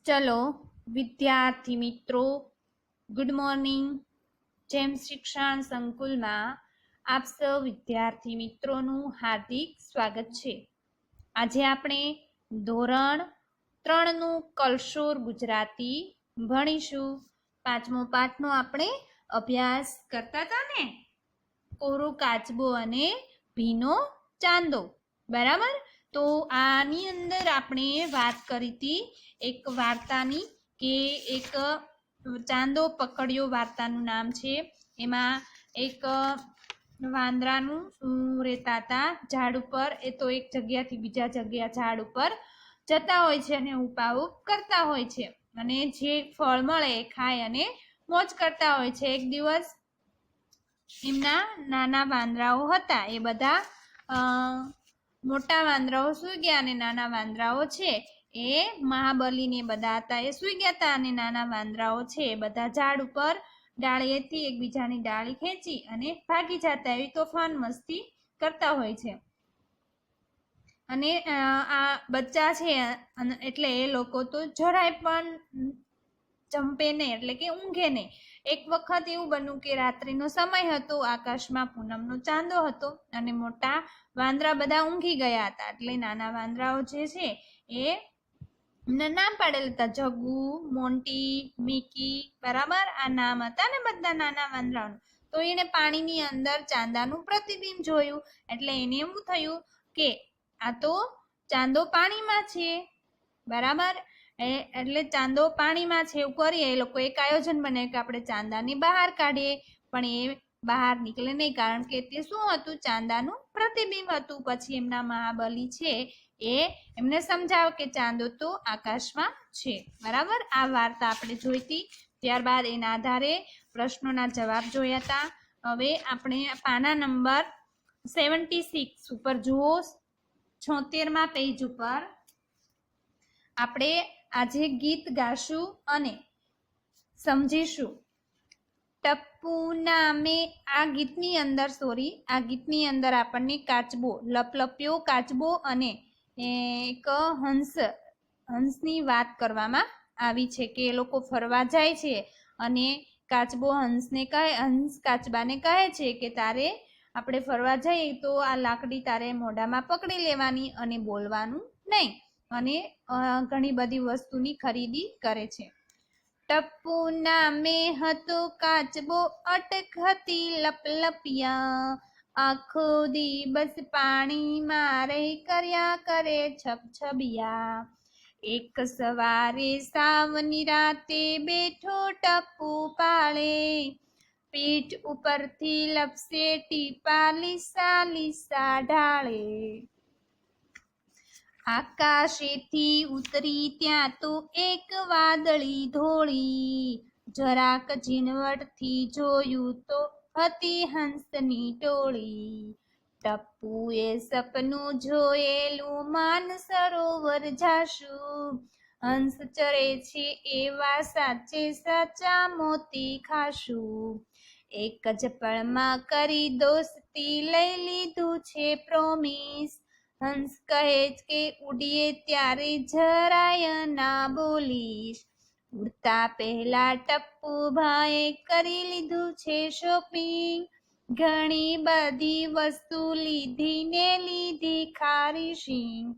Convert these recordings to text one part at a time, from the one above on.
ચલો વિદ્યાર્થી મિત્રો, ગુડ મોર્નિંગ. જેમ શિક્ષણ સંકુલમાં આપ સૌ વિદ્યાર્થી મિત્રોનું હાર્દિક સ્વાગત છે. આજે આપણે ધોરણ 3નું કલશોર ગુજરાતી ભણીશું. 5મો પાઠનો આપણે અભ્યાસ કરતા હતા ને, કોરો કાચબો અને ભીનો ચાંદો, બરાબર. તો આની અંદર આપણે વાત કરી હતી એક વાર્તાની, કે એક ચાંદો પકડ્યો વાર્તાનું નામ છે. એમાં એક વાંદરાનું રહેતા હતા ઝાડ ઉપર. એ તો એક જગ્યાથી બીજા જગ્યા ઝાડ ઉપર જતા હોય છે અને ઉપાઉપ કરતા હોય છે, અને જે ફળ મળે એ ખાય અને મોજ કરતા હોય છે. એક દિવસ એમના નાના વાંદરાઓ હતા, એ બધા મોટા વાંદરાઓ સૂઈ ગયા અને નાના વાંદરાઓ છે એ મહાબલીને બધા હતા એ સૂઈ ગયા હતા, અને નાના વાંદરાઓ છે એ બધા ઝાડ ઉપર ડાળીએથી એકબીજાની ડાળી ખેંચી અને ભાગી જતા, એવી તોફાન મસ્તી કરતા હોય છે. અને આ બચ્ચા છે એટલે એ લોકો તો જરાય પણ જંપે નહીં, એટલે કે ઊંઘે નહીં. એક વખત એવું બન્યું કે રાત્રિનો સમય હતો, આકાશમાં પૂનમનો ચાંદો હતો અને મોટા વાંદરા બધા ઊંઘી ગયા હતા. એટલે નાના વાંદરાઓ જે છે એ નામ પાડેલા હતા, જગુ, મોન્ટી, મિકી, બરાબર. આ નામ હતા ને બધા નાના વાંદરાઓનું. તો એને પાણીની અંદર ચાંદાનું પ્રતિબિંબ જોયું, એટલે એને એવું થયું કે આ તો ચાંદો પાણીમાં છે, બરાબર. એટલે ચાંદો પાણીમાં છે એવું કરીએ, એ લોકો એક આયોજન બનાવ્યું કે આપણે ચાંદાને બહાર કાઢીએ. પણ એ બહાર નીકળે નહીં, કારણ કે તે શું હતું, ચાંદાનું પ્રતિબિંબ હતું. પછી એમના મહાબલી છે એ એમને સમજાવે કે ચાંદો તો આકાશમાં છે, બરાબર. આ વાર્તા આપણે જોઈ હતી. ત્યારબાદ એના આધારે પ્રશ્નોના જવાબ જોયા હતા. હવે આપણે પાના નંબર 76 ઉપર જુઓ, 76મા પેજ ઉપર આપણે આજે ગીત ગાશું અને સમજીશું. ટપ્પુ નામે આ ગીતની અંદર આપણને કાચબો, લપલપ્યો કાચબો અને એક હંસની વાત કરવામાં આવી છે, કે એ લોકો ફરવા જાય છે અને કાચબો હંસ કાચબાને કહે છે કે તારે આપણે ફરવા જઈએ તો આ લાકડી તારે મોઢામાં પકડી લેવાની અને બોલવાનું નહીં, અને ઘણી બધી વસ્તુની ખરીદી કરે છે. ટપ્પુ નામે હતો કાચબો, અટક હતી લપલપિયા, આખો દિવસ પાણીમાં રહી કર્યા કરે છબછબિયા. એક સવારે સાવની રાતે બેઠો ટપ્પુ પાળે, પીઠ ઉપરથી લપસે ટીપા લીસા લીસા ઢાળે. આકાશેથી ઉતરી ત્યાં તો એક વાદળી ધોળી, જરાક ઝીણવટથી જોયું તો હતી હંસની ટોળી. ટપ્પુએ સપનું જોયેલું માનસરોવર જાશું, હંસ ચરે છે એવા સાચે સાચા મોતી ખાશું. એક જ પળમાં કરી દોસ્તી લઈ લીધું છે પ્રોમિસ, હંસ કહે કે ઉડીએ ત્યારે જરાય ના બોલીશ. ઉડતા પહેલા ટપ્પુભાઈએ કરી લીધું છે શોપિંગ, ઘણી બધી વસ્તુ લીધી ને લીધી ખારી શીંગ.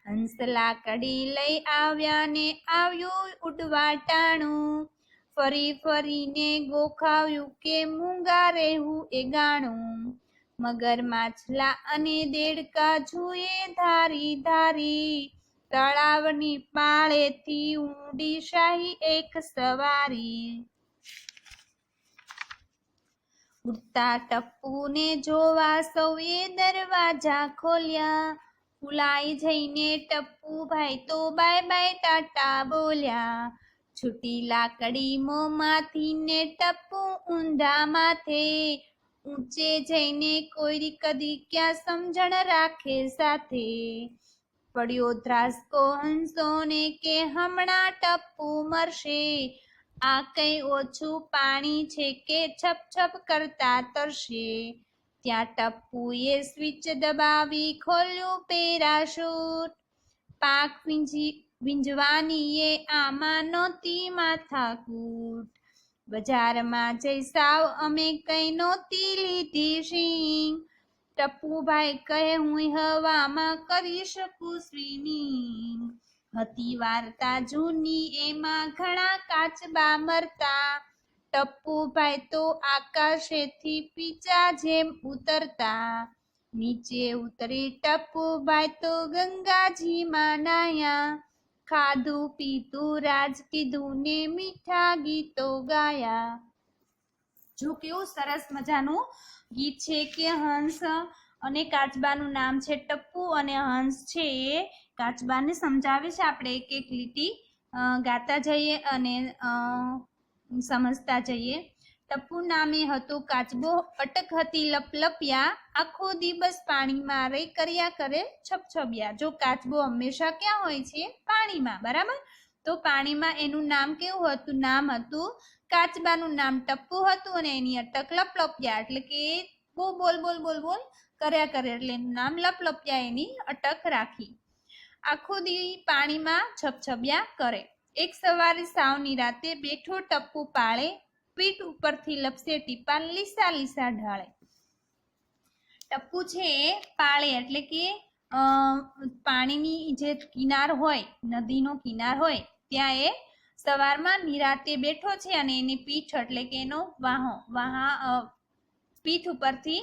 હંસ લાકડી લઈ આવ્યા ને આવ્યું ઉડવા ટાણું, ફરી ફરીને ગોખાવ્યું કે મૂંગા રહેવું એ ગાણું. મગર માછલા અને દેડકા જુએ ધારી ધારી, તળાવની પાળેથી ઊંડી શાહી એક સવારી. ઉડતા ટપ્પુને જોવા સૌએ દરવાજા ખોલ્યા, ફૂલાઈ જઈને ટપ્પુભાઈ તો બાય બાય ટાટા બોલ્યા. છૂટી લાકડી મોંમાંથી ને ટપ્પુ ઊંધા માથે, ઊંચે જઈને કોઈ કદી ક્યાં સમજણ રાખે સાથે. પડ્યો ધ્રાસકો હંસોને કે હમણાં ટપ્પુ મરશે, આ કઈ ઓછું પાણી છે કે છપ છપ કરતા તરશે. ત્યાં ટપ્પુએ સ્વિચ દબાવી ખોલ્યું પેરાશૂટ, પાક વીંજવાની એ આમાં નહોતી માથાકૂટ, બજારમાં જઈ સાવ અમે કઈ નહોતી લીધી શીંગ, ટપુભાઈ કહે હું હવામાં કરી શકું સ્વિમિંગ, હતી વાર્તા જૂની એમાં ઘણા કાચબા મરતા, ટપુભાઈ તો આકાશેથી પીચા જેમ ઉતરતા, નીચે ઉતરી ટપુભાઈ તો ગંગાજીમાં નાયા, ખાધું પીધું રાજ કીધું ને મીઠા ગીતો ગાયા. જો કેવું સરસ મજાનું ગીત છે કે હંસ અને કાચબાનું નામ છે ટપ્પુ અને હંસ છે એ કાચબાને સમજાવે છે. આપણે એક એક લીટી ગાતા જઈએ અને સમજતા જઈએ. ટપ્પુ નામે હતો કાચબો, અટક હતી લપલપિયા, આખો દિવસ પાણીમાં રહી કર્યા કરે છપછપિયા. જો કાચબો હંમેશા ક્યાં હોય છે? પાણીમાં, બરાબર. તો પાણીમાં એનું નામ કેવું હતું? નામ હતું કાચબાનું નામ ટપ્પુ હતું અને એની અટક લપલપિયા, એટલે કે બહુ બોલ બોલ બોલ બોલ કર્યા કરે એટલે એનું નામ લપલપિયા એની અટક રાખી. આખો દિવસ પાણીમાં છપછપિયા કરે. એક સવારે સાવની રાતે બેઠો ટપ્પુ પાળે, પીઠ ઉપરથી લપસે ટીપા લીસા લીસા ઢાળે. ટપ્પુ છે પાળે એટલે કે પાણીની જે કિનાર હોય, નદીનો કિનાર હોય ત્યાં એ સવારમાં નિરાતે બેઠો છે અને એની પીઠ એટલે કે એનો પીઠ ઉપરથી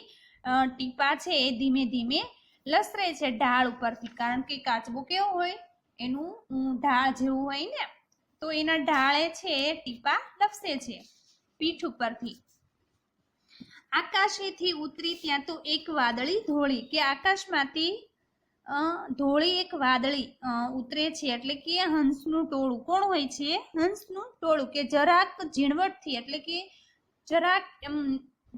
ટીપા છે એ ધીમે ધીમે લસરે છે ઢાળ ઉપરથી. કારણ કે કાચબો કેવો હોય? એનું ઢાળ જેવું હોય ને, તો એના ઢાળે છે ટીપા લપસે છે પીઠ ઉપરથી. આકાશેથી ઉતરી ત્યાં તો એક વાદળી ધોળી, કે આકાશમાંથી ધોળી એક વાદળી ઉતરે છે એટલે કે હંસનું ટોળું. કોણ હોય છે? હંસનું ટોળું, કે જરાક ઝીણવટથી એટલે કે જરાક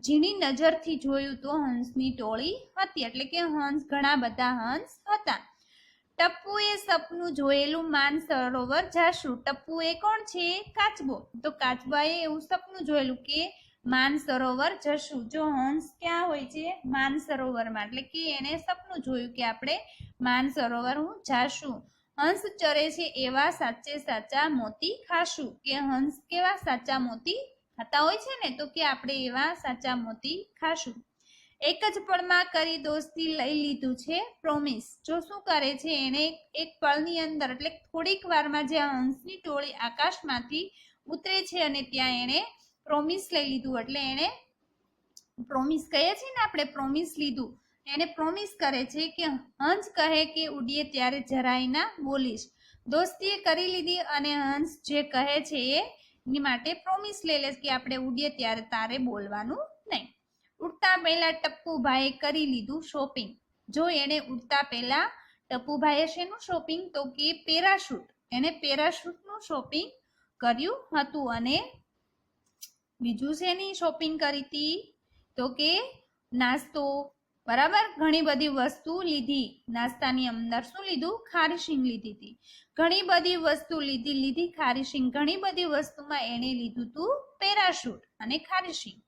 ઝીણી નજરથી જોયું તો હંસની ટોળી હતી, એટલે કે હંસ ઘણા બધા હંસ હતા. ટપ્પુએ સપનું જોયેલું માન સરોવર જાશું. ટપ્પુએ કોણ છે? કાચબો. તો કાચબાએ એવું સપનું જોયેલું કે માન સરોવર જશું. જો હંસ ક્યાં હોય છે? માન સરોવરમાં, એટલે કે એને સપનું જોયું કે આપણે માન સરોવર જાશું. હંસ ચરે છે એવા સાચે સાચા મોતી ખાશું, કે હંસ કેવા સાચા મોતી ખાતા હોય છે ને, તો કે આપણે એવા સાચા મોતી ખાશું. એક જ પળમાં કરી દોસ્તી લઈ લીધું છે પ્રોમિસ. જો શું કરે છે? એને એક પળની અંદર એટલે થોડીક વારમાં જે હંસની ટોળી આકાશમાંથી ઉતરે છે અને ત્યાં એને પ્રોમિસ લઈ લીધું, એટલે એને પ્રોમિસ કહીએ છીએ ને આપણે, પ્રોમિસ લીધું. એને પ્રોમિસ કરે છે કે હંસ કહે કે ઉડીએ ત્યારે જરાય ના બોલીશ. દોસ્તીએ કરી લીધી અને હંસ જે કહે છે એની માટે પ્રોમિસ લઈ લે કે આપણે ઉડીએ ત્યારે તારે બોલવાનું નહીં. ઉડતા પહેલા ટપ્પુભાઈએ કરી લીધું શોપિંગ. જો એને ઉડતા પહેલા ટપ્પુભાઈએ શેનું શોપિંગ? તો કે પેરાશૂટ. એને પેરાશૂટનું શોપિંગ કર્યું હતું. અને બીજું શેની શોપિંગ કરી હતી? તો કે નાસ્તો, બરાબર, ઘણી બધી વસ્તુ લીધી. નાસ્તાની અંદર શું લીધું? ખારીશીંગ લીધી હતી. ઘણી બધી વસ્તુ લીધી ખારીશીંગ. ઘણી બધી વસ્તુમાં એને લીધું હતું પેરાશૂટ અને ખારીશીંગ.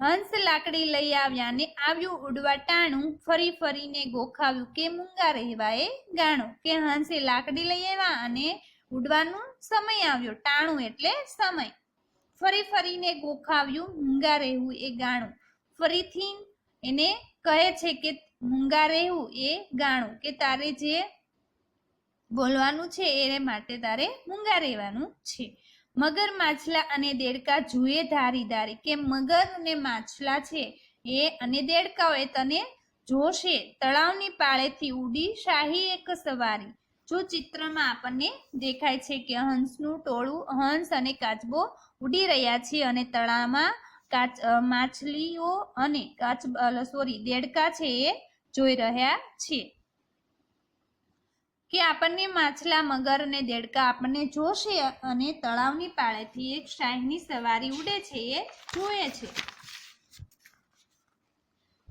હંસ લાકડી લઈ આવ્યા ને આવ્યું ઉડવા ટાણું, ફરી ફરીને ગોખાવ્યું કે મૂંગા રહેવા એ ગાણું. કે હંસે લાકડી લઈ આવ્યા અને ઉડવાનું સમય આવ્યો. ટાણું એટલે સમય. ફરી ફરીને ગોખાવ્યું મૂંગા રહેવું એ ગાણું. ફરીથી એને કહે છે કે મૂંગા રહેવું એ ગાણું, કે તારે જે બોલવાનું છે એ માટે તારે મૂંગા રહેવાનું છે. મગર માછલા અને દેડકા જુએ ધારી ધારી. કે મગર અને માછલા છે એ અને દેડકાઓ એ તને જોશે. તળાવની પાળેથી ઉડી શાહી એક સવારી. જો ચિત્રમાં આપણને દેખાય છે કે હંસનું ટોળું, હંસ અને કાચબો ઉડી રહ્યા છે અને તળાવમાં માછલીઓ અને દેડકા છે એ જોઈ રહ્યા છે. કે આપણને માછલા, મગર અને દેડકા આપણને જોશે અને તળાવની પાળેથી એક શાહીની સવારી ઉડે છે એ જોયે છે.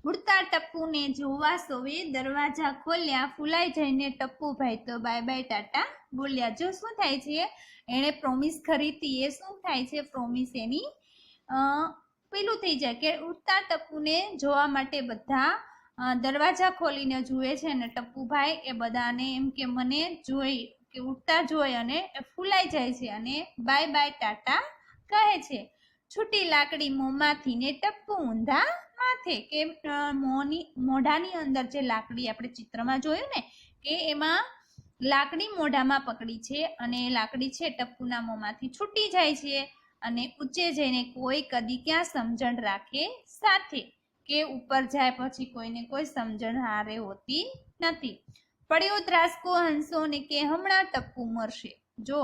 ઉડતા ટપ્પુને જોવા સૌએ દરવાજા ખોલ્યા, ફૂલાઈ જઈને ટપ્પુભાઈ તો બાય બાય ટાટા બોલ્યા. જો શું થાય છે? એણે પ્રોમિસ કરી હતી એ શું થાય છે? પ્રોમિસ એની પેલું થઈ જાય કે ઉડતા ટપ્પુને જોવા માટે બધા દરવાજા ખોલીને જુએ છે અને ટપ્પુભાઈ એ બધાને એમ કે મને જોઈ કે ઉઠતા જોઈ અને ફૂલાઈ જાય છે અને બાય બાય ટાટા કહે છે. છૂટી લાકડી મોંમાંથી ને ટપ્પુ ઊંધા માથે કે મોઢાની અંદર જે લાકડી આપણે ચિત્રમાં જોયું ને કે એમાં લાકડી મોઢામાં પકડી છે અને લાકડી છે ટપ્પુના મોંમાંથી છૂટી જાય છે અને ઊંચે જઈને કોઈ કદી ક્યાં સમજણ રાખે સાથે કે ઉપર જાય પછી કોઈને કોઈ સમજણ હારે હોતી નથી. પડ્યો ત્રાસકો હંસો ને કે હમણાં ટપ્પુ મરશે. જો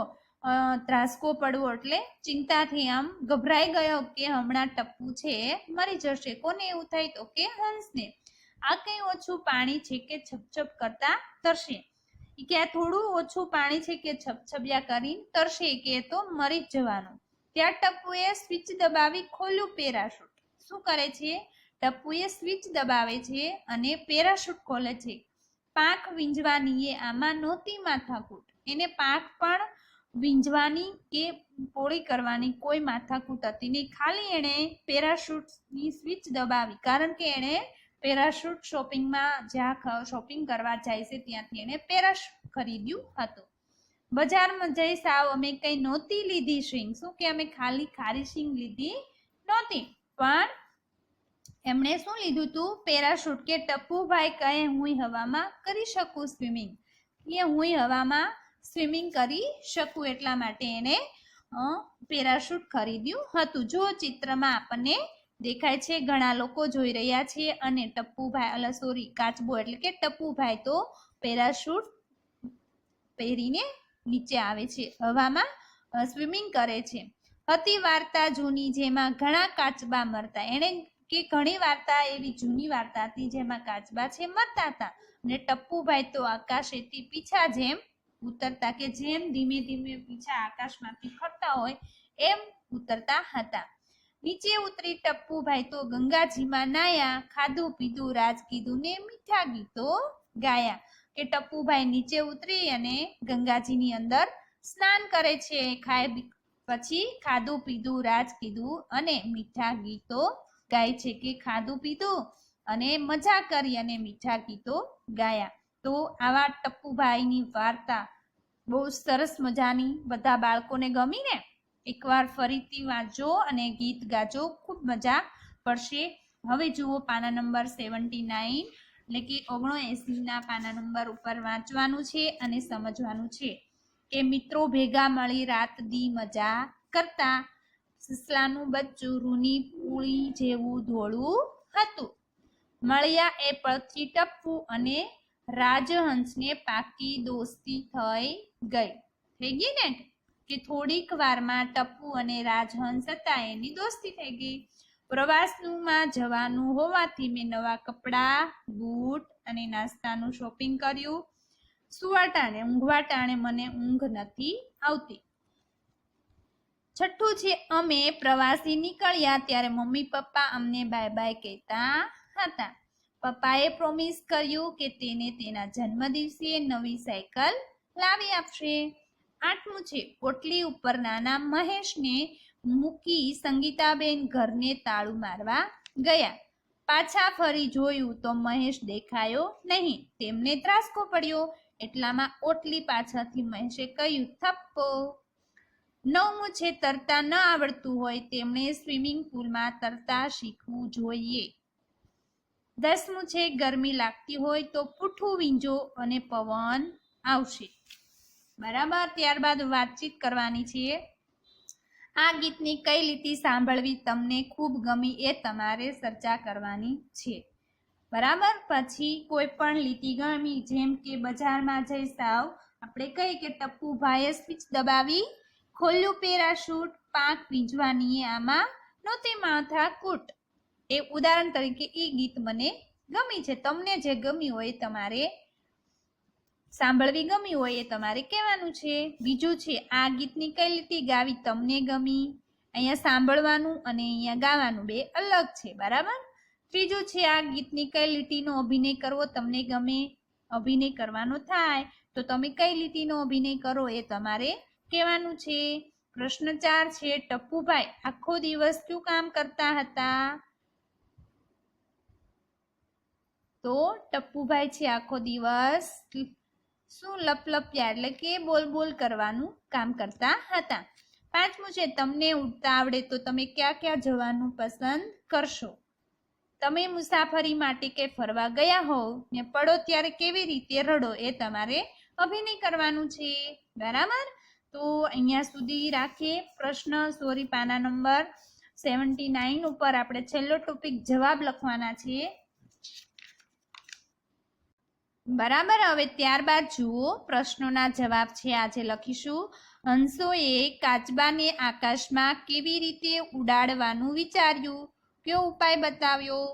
ત્રાસકો પડવો એટલે ચિંતાથી આમ ગભરાઈ ગયો કે હમણાં ટપ્પુ છે મરી જશે. કોને એવું થાય તો કે હંસને. આ કઈ ઓછું પાણી છે કે છપછપ કરતા તરશે. કે આ થોડું ઓછું પાણી છે કે છપછપિયા કરીને તરશે કે તો મરી જ જવાનું. ત્યાં ટપ્પુએ સ્વિચ દબાવી ખોલ્યું પેરાશૂટ. શું કરે છે? ટપ્પુએ સ્વિચ દબાવે છે અને પેરાશૂટ ખોલે છે. પાંખ વીંજવાની એ આમાં નહોતી માથાકૂટ. એને પાંખ પણ વીંજવાની કે પોળી કરવાની કોઈ માથાકૂટ હતી નહીં. ખાલી એણે પેરાશૂટની સ્વિચ દબાવી કારણ કે એણે પેરાશૂટ શોપિંગમાં જ્યાં શોપિંગ કરવા જાય છે ત્યાંથી એણે પેરાશૂટ ખરીદ્યું હતું. બજારમાં જઈ સાવ અમે કઈ નહોતી લીધી શીંગ. શું કે અમે ખાલી ખારી શીંગ લીધી નહોતી પણ એમણે શું લીધું તું? પેરાશૂટ. કે ટપ્પુભાઈ કહે હું હવામાં કરી શકું સ્વિમિંગ. કે હું હવામાં સ્વિમિંગ કરી શકું એટલા માટે એને પેરાશૂટ ખરીદ્યું હતું. જો ચિત્રમાં આપણને દેખાય છે ઘણા લોકો જોઈ રહ્યા છે અને ટપ્પુભાઈ કાચબો એટલે કે ટપ્પુભાઈ તો પેરાશૂટ પહેરીને નીચે આવે છે, હવામાં સ્વિમિંગ કરે છે. હતી વાર્તા જૂની જેમાં ઘણા કાચબા મરતા. એને કે ઘણી વાર્તા એવી જૂની વાર્તા હતી જેમાં કાચબા છે મરતા હતા અને ટપ્પુભાઈ તો આકાશેથી પીછા જેમ ઉતરતા કે જેમ ધીમે ધીમે પીછા આકાશમાંથી ફરતા હોય એમ ઉતરતા હતા. નીચે ઉતરી ટપ્પુભાઈ તો ગંગાજીમાં નાયા, ખાધું પીધું રાજ કીધું ને મીઠા ગીતો ગાયા. કે ટપ્પુભાઈ નીચે ઉતરી અને ગંગાજીની અંદર સ્નાન કરે છે. પછી ખાધું પીધું રાજ કીધું અને મીઠા ગીતો ગાય છે. કે ખાધું પીધું અને મજા કરી અને મીઠા ગીતો ગાયા. તો આવા ટપ્પુભાઈની વાર્તા બહુ સરસ મજાની, બધા બાળકોને ગમી ને? એકવાર ફરીથી વાંચો અને ગીત ગાજો, ખૂબ મજા પડશે. હવે જુઓ પાના નંબર 79 એટલે કે 79 પાના નંબર ઉપર વાંચવાનું છે અને સમજવાનું છે કે મિત્રો ભેગા મળી રાત દી મજા કરતા. સસલાનું બચ્ચું રૂની પૂળી જેવું ધોળું હતું. મળ્યા એ પરથી ટપ્પુ અને રાજહંસને પાકી દોસ્તી થઈ ગઈ ને? કે થોડીક વારમાં ટપ્પુ અને રાજહંસ હતા એની દોસ્તી થઈ ગઈ. પ્રવાસમાં જવાનું હોવાથી મેં નવા કપડાં, બૂટ અને નાસ્તાનું શોપિંગ કર્યું. ઊંઘવા ટાણે મને ઊંઘ નથી આવતી. છઠ્ઠું છે અમે પ્રવાસી નીકળ્યા ત્યારે મમ્મી પપ્પા અમને બાય બાય કહેતા હતા. પપ્પાએ પ્રોમિસ કર્યું કે તેને તેના જન્મદિવસે નવી સાયકલ લાવી આપશે. આઠમું છે પોટલી ઉપર નાના મહેશને મૂકી સંગીતાબેન ઘરને તાળું મારવા ગયા. પાછા ફરી જોયું તો મહેશ દેખાયો નહીં. તેમને ત્રાસકો પડ્યો. એટલામાં ઓટલી પાછળથી મહેશે કહ્યું થપ્પો. નવમું છે તરતા ન આવડતું હોય તેમણે સ્વિમિંગ પુલમાં તરતા શીખવું જોઈએ. 10મું છે ગરમી લાગતી હોય તો પૂઠું વીંજો અને પવન આવશે. બરાબર. ત્યારબાદ વાતચીત કરવાની છે. આ ગીતની કઈ લીટી સાંભળવી તમને ખૂબ ગમી એ તમારે ચર્ચા કરવાની છે. બરાબર. પછી કોઈ પણ લીટી ગમી, જેમ કે બજારમાં જઈ સાવ આપણે કહીએ કે ટપ્પુભાઈએ સ્વિચ દબાવી ખોલ્યું પેરાશૂટ, પાંખ વીંજવાની આમાં નહોતી માથાકૂટ. એ ઉદાહરણ તરીકે એ ગીત મને ગમી છે. તમને જે ગમી હોય તમારે સાંભળવી ગમી હોય એ તમારે કહેવાનું છે. બીજું છે આ ગીતની કઈ લીટી ગાવી તમને ગમી. અહીંયા સાંભળવાનું અને અહીંયા ગાવાનું બે અલગ છે. બરાબર. ત્રીજું છે આ ગીતની કઈ લીટીનો અભિનય કરવો તમને ગમે. અભિનય કરવાનો થાય તો તમે કઈ લીટીનો અભિનય કરો એ તમારે કહેવાનું છે. પ્રશ્ન 4 છે ટપ્પુભાઈ આખો દિવસ શું કામ કરતા હતા? તો ટપ્પુભાઈ છે આખો દિવસ શું લપલપ્યા એટલે કે બોલ બોલ કરવાનું કામ કરતા હતા. 5મું છે તમને ઉડતા આવડે તો તમે ક્યાં ક્યાં જવાનું પસંદ કરશો? તમે મુસાફરી માટે કે ફરવા ગયા હોવ ને પડો ત્યારે કેવી રીતે રડો એ તમારે અભિનય કરવાનું છે. બરાબર. તો અહીંયા સુધી રાખીએ પ્રશ્ન. સોરી, પાના નંબર 79 ઉપર આપણે છેલ્લો ટોપિક જવાબ લખવાના છીએ. બરાબર. હવે ત્યારબાદ જુઓ પ્રશ્નોના જવાબ છે આજે લખીશું. હંસોએ કાચબાને આકાશમાં કેવી રીતે ઉડાડવાનું વિચાર્યું? કયો ઉપાય બતાવ્યો?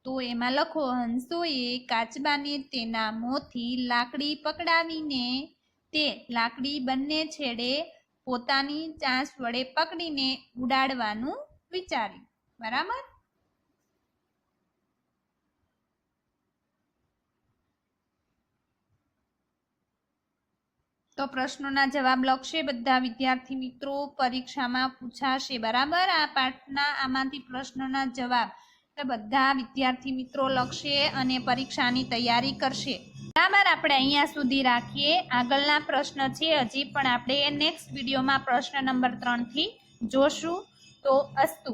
તો એમાં લખો હંસોએ કાચબાને તેના મોંથી લાકડી પકડાવીને તે લાકડી બંને છેડે પોતાની ચાંચ વડે પકડીને ઉડાડવાનું વિચાર્યું. બરાબર. તો પ્રશ્નોના જવાબ લખશે બધા વિદ્યાર્થી મિત્રો. પરીક્ષામાં પૂછાશે. બરાબર. આ પાઠના આમાંથી પ્રશ્નોના જવાબ બધા વિદ્યાર્થી મિત્રો લખશે અને પરીક્ષાની તૈયારી કરશે. બરાબર. આપણે અહીંયા સુધી રાખીએ. આગળના પ્રશ્ન છે હજી પણ આપણે નેક્સ્ટ વિડીયોમાં પ્રશ્ન નંબર 3 થી જોશું. તો અસ્તુ.